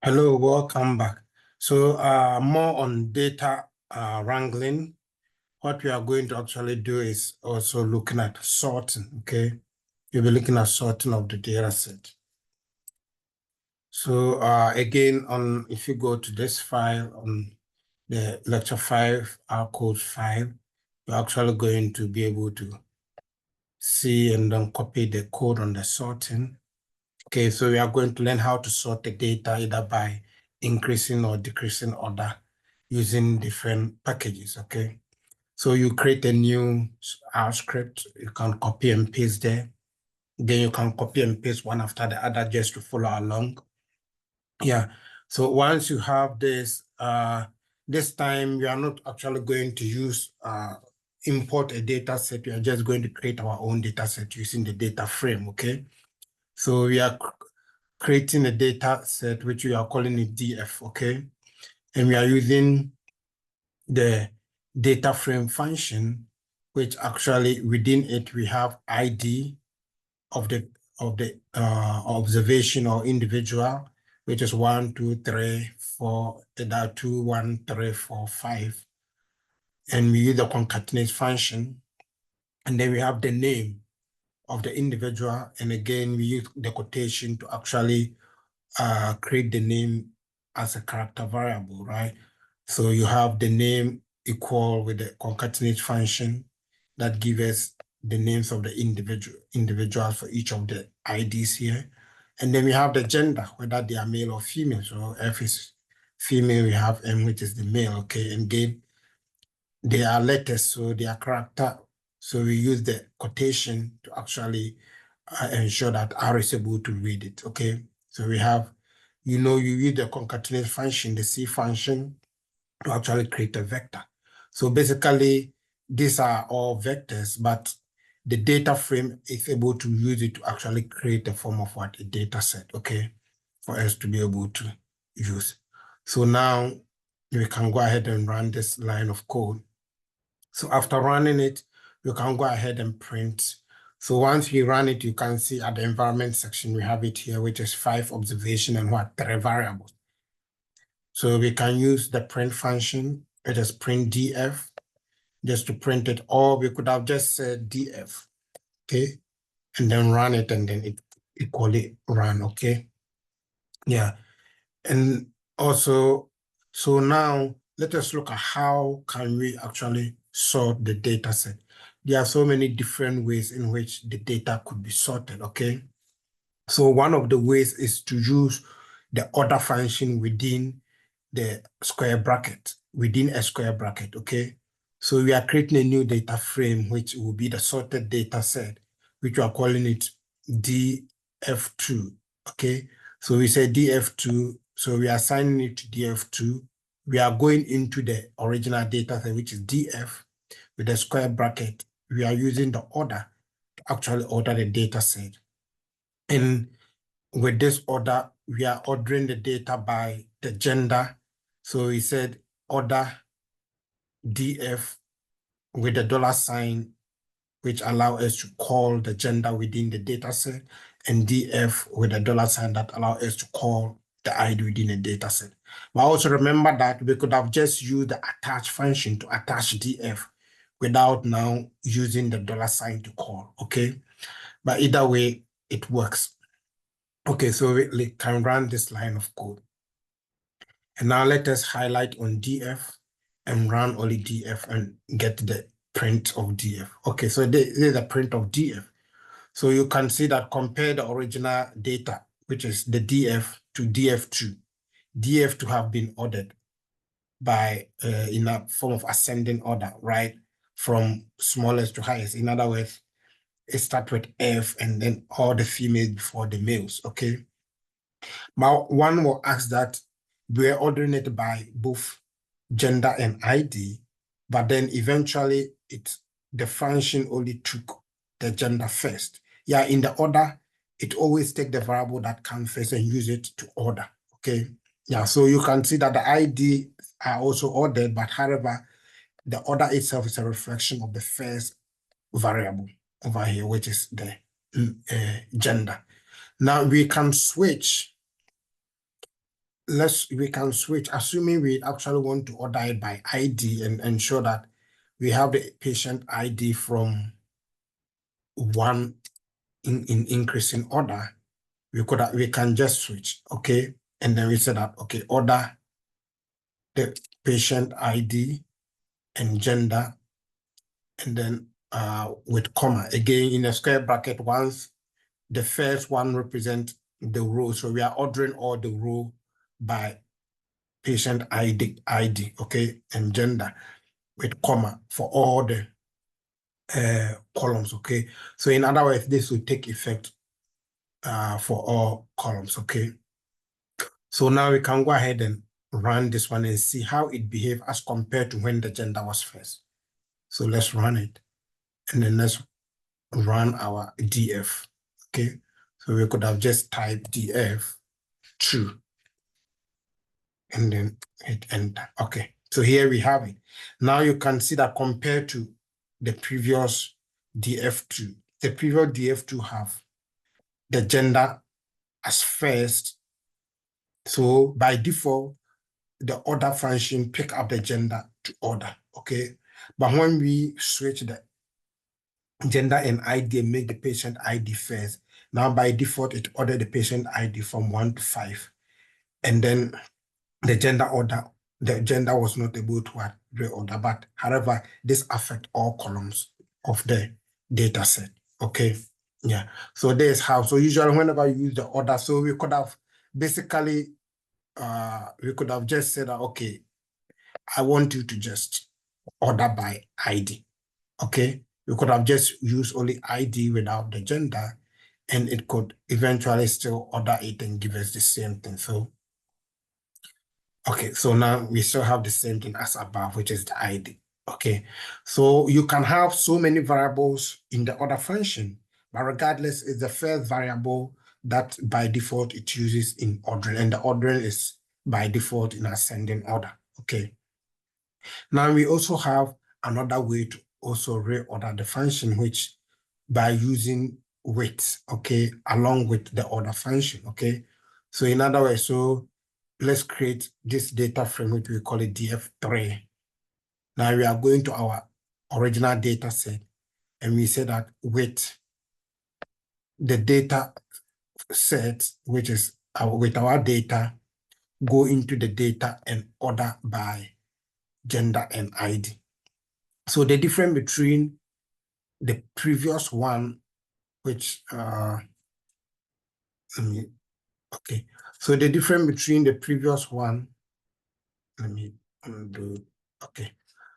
Hello, welcome back. So more on data wrangling. What we are going to actually do is also looking at sorting, okay? You'll be looking at sorting of the data set. So again, if you go to this file on the lecture 5, our code file, you're actually going to be able to see and then copy the code on the sorting. Okay, so we are going to learn how to sort the data either by increasing or decreasing order using different packages, okay? So you create a new script, you can copy and paste there. Then you can copy and paste one after the other just to follow along. Yeah, so once you have this, this time we are not actually going to use import a data set, we are just going to create our own data set using the data frame, okay? So we are creating a data set, which we are calling it DF, okay? And we are using the data frame function, which actually within it, we have ID of the observation or individual, which is 1, 2, 3, 4, 2, 1, 3, 4, 5. And we use the concatenate function. And then we have the name of the individual. And again, we use the quotation to actually create the name as a character variable, right? So you have the name equal with the concatenate function that gives us the names of the individuals for each of the IDs here. And then we have the gender, whether they are male or female. So F is female, we have M, which is the male, okay? And again, they are letters, so they are character. So we use the quotation to actually ensure that R is able to read it, okay? So we have, you use the concatenate function, the C function, to actually create a vector. So basically, these are all vectors, but the data frame is able to use it to actually create a form of what? A data set, okay? For us to be able to use. So now we can go ahead and run this line of code. So after running it, you can go ahead and print. So once we run it, you can see at the environment section, we have it here, which is 5 observation and 3 variables. So we can use the print function, it is print df, just to print it, or we could have just said df, okay? And then run it, and then it equally run, okay? Yeah, and also, so now let us look at how can we actually sort the data set. There are so many different ways in which the data could be sorted, okay? So one of the ways is to use the order function within the square bracket, within a square bracket, okay? So we are creating a new data frame, which will be the sorted data set, which we are calling it df2, okay? So we say df2, so we are assigning it to df2. We are going into the original data set, which is df, with the square bracket. We are using the order to actually order the data set. And with this order, we are ordering the data by the gender. So we said order df with the $sign, which allow us to call the gender within the data set, and df with the $sign that allow us to call the ID within the data set. But also remember that we could have just used the attach function to attach df without now using the $sign to call, okay? But either way, it works. Okay, so we can run this line of code. And now let us highlight on df and run only df and get the print of df. Okay, so this is the print of df. So you can see that compare the original data, which is the df to df2. df2 have been ordered by in a form of ascending order, right? From smallest to highest. In other words, it starts with F and then all the females before the males, okay? Now, one will ask that we're ordering it by both gender and ID, but then eventually the function only took the gender first. Yeah, in the order, it always takes the variable that comes first and use it to order, okay? Yeah, so you can see that the ID are also ordered, but however, the order itself is a reflection of the first variable over here, which is the gender. Now we can switch we can switch, assuming we actually want to order it by ID and ensure that we have the patient ID from 1 in increasing order. We can just switch, okay? And then we say that, okay, order the patient ID and gender, and then with comma. Again, in a square bracket, once the first one represents the row. So we are ordering all the row by patient ID, okay, and gender with comma for all the columns, okay? So in other words, this will take effect for all columns, okay? So now we can go ahead and run this one and see how it behaves as compared to when the gender was first. So let's run it. And then let's run our DF, okay? So we could have just typed DF true and then hit enter, okay? So here we have it. Now you can see that compared to the previous DF2, the previous DF2 have the gender as first. So by default, the order function pick up the gender to order, okay? But when we switch the gender and ID and make the patient ID first, now by default, it ordered the patient ID from 1 to 5. And then the gender was not able to reorder, but however, this affects all columns of the data set, okay? Yeah, so there's how. So usually whenever you use the order, so we could have basically, we could have just said, okay, I want you to just order by ID, okay? We could have just used only ID without the gender, and it could eventually still order it and give us the same thing. So, okay, so now we still have the same thing as above, which is the ID, okay? So you can have so many variables in the order function, but regardless, it's the first variable that by default it uses in ordering, and the ordering is by default in ascending order, okay? Now we also have another way to also reorder the function, which by using weight, okay, along with the order function, okay? So in other words, so let's create this data frame, which we call it DF3. Now we are going to our original data set, and we say that with the data set, which is with our data, go into the data and order by gender and ID. So the difference between the previous one, which, okay. So the difference between the previous one, let me undo, okay.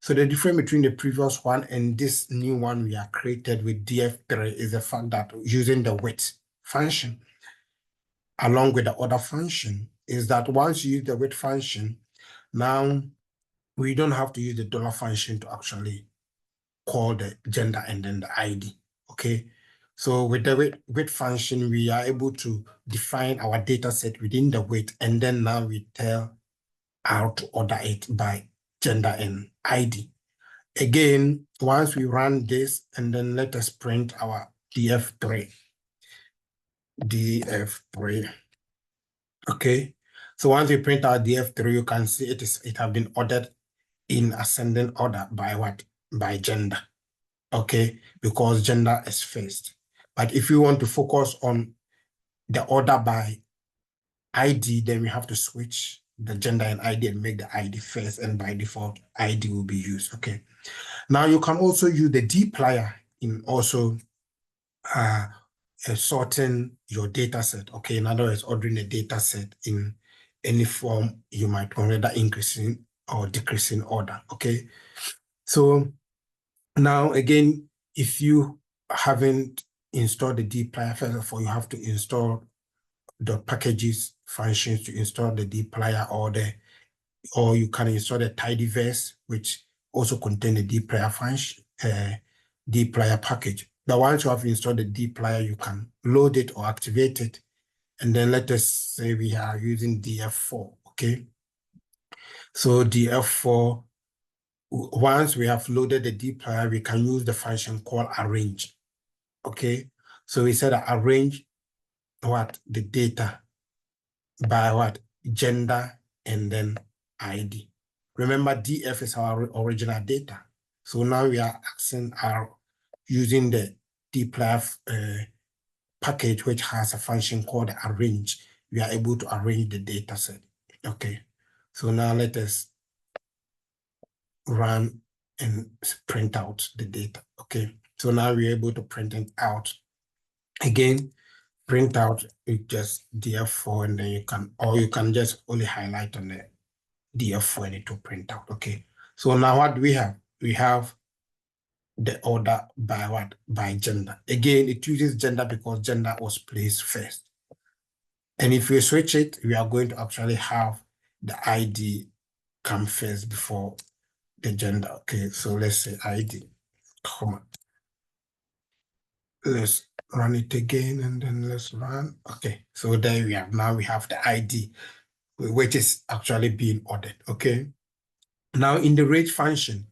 So the difference between the previous one and this new one we are created with DF3 is the fact that using the width function along with the order function is that once you use the width function, now we don't have to use the dollar function to actually call the gender and then the ID, okay? So with the weight function, we are able to define our data set within the weight, and then now we tell how to order it by gender and ID. Again, once we run this, and then let us print our DF3. Okay. So once we print our DF3, you can see it has been ordered in ascending order by what? By gender. Okay, because gender is first. But if you want to focus on the order by ID, then we have to switch the gender and ID and make the ID first, and by default, ID will be used, okay? Now you can also use the dplyr in also sorting your data set, okay? In other words, ordering a data set in any form you might want, whether increasing or decreasing order, okay? So now, again, if you haven't installed the dplyr, first of all, you have to install the packages functions to install the dplyr, or you can install the tidyverse, which also contain the dplyr function, dplyr package. But once you have installed the dplyr, you can load it or activate it. And then let us say we are using df4, okay? So df4, once we have loaded the dplyr, we can use the function called arrange, okay? So we said that arrange what? The data by what? gender, and then ID. Remember, DF is our original data. So now we are using the dplyr package, which has a function called arrange. We are able to arrange the data set. Okay. So now let us run and print out the data. Okay. So now we're able to print it out. Again, print out with just DF4, and then you can just only highlight on the DF4 and it will print out. Okay. So now what do we have? We have the order by what? By gender. Again, it uses gender because gender was placed first. And if we switch it, we are going to actually have the ID come first before the gender. Okay, so let's say ID, comma. Let's run it again and then let's run. Okay, so there we have, now we have the ID, which is actually being ordered. Okay, now in the range function,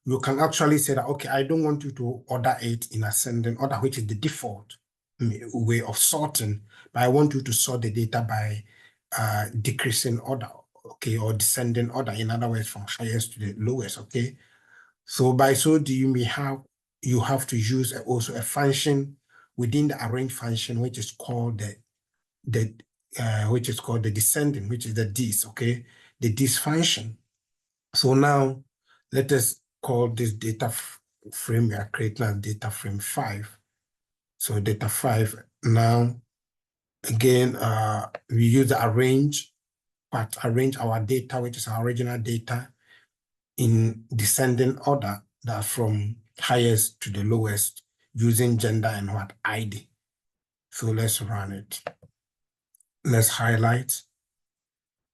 you can actually say that, okay, I don't want you to order it in ascending order, which is the default way of sorting, but I want you to sort the data by decreasing order, okay, or descending order, in other words, from highest to the lowest, okay? So by so doing, you have to use also a function within the arrange function, which is called the descending, which is the dis, okay? The dis function. So now let us call this data frame we are creating as data frame 5. So data 5, now again, we use the arrange our data, which is our original data, in descending order, that from highest to the lowest, using gender and what? ID. So let's run it. Let's highlight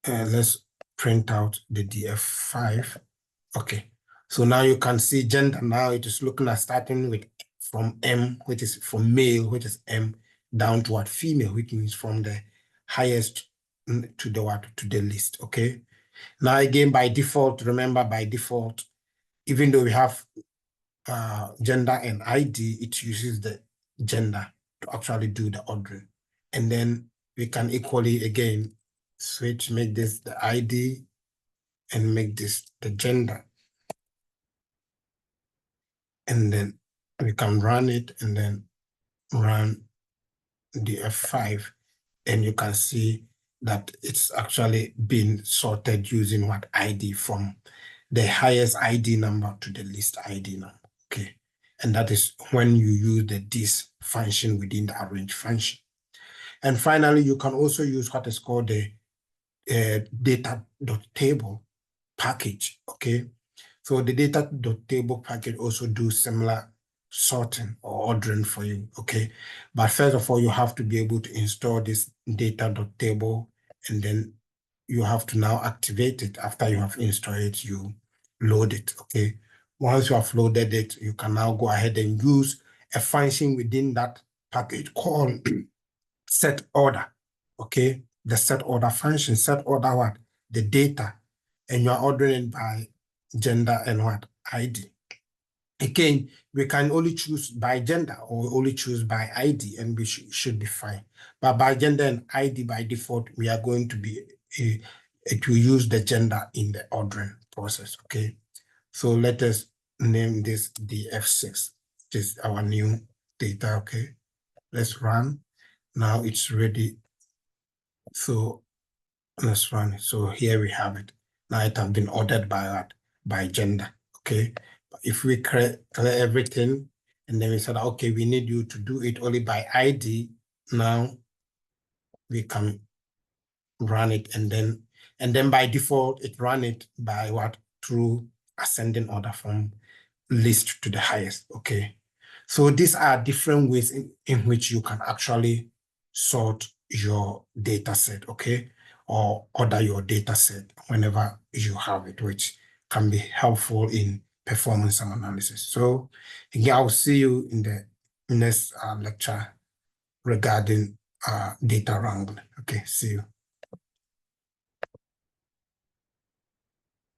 and let's print out the DF5. Okay, so now you can see gender. Now it is looking at starting with from M, which is from male, which is M, down to what? Female, which means from the highest to the what? To the least. Okay. Now again, by default, remember by default, even though we have gender and ID, it uses the gender to actually do the ordering. And then we can equally again switch, make this the ID and make this the gender. And then we can run it and then run the F5, and you can see that it's actually been sorted using what? ID, from the highest ID number to the least ID number. Okay. And that is when you use the dis function within the arrange function. And finally, you can also use what is called the data.table package. Okay. So the data.table package also do similar sorting or ordering for you, okay? But first of all, you have to be able to install this data.table, and then you have to now activate it. After you have installed it, you load it, okay? Once you have loaded it, you can now go ahead and use a function within that package called set order, okay? The set order function, set order what? The data, and you're ordering it by gender and what? ID. Again, we can only choose by gender or only choose by ID, and we should be fine. But by gender and ID, by default, we are going to be, it will use the gender in the ordering process, okay? So let us name this DF6, which is our new data, okay? Let's run. Now it's ready. So let's run it. So here we have it. Now it has been ordered by what? By gender, okay? But if we clear everything, and then we said, okay, we need you to do it only by ID, now we can run it, and then by default, it run it by what? Through ascending order from least to the highest, okay? So these are different ways in which you can actually sort your data set, okay? Or order your data set whenever you have it, which can be helpful in performing some analysis. So again, I'll see you in the next lecture regarding data wrangling. Okay, see you.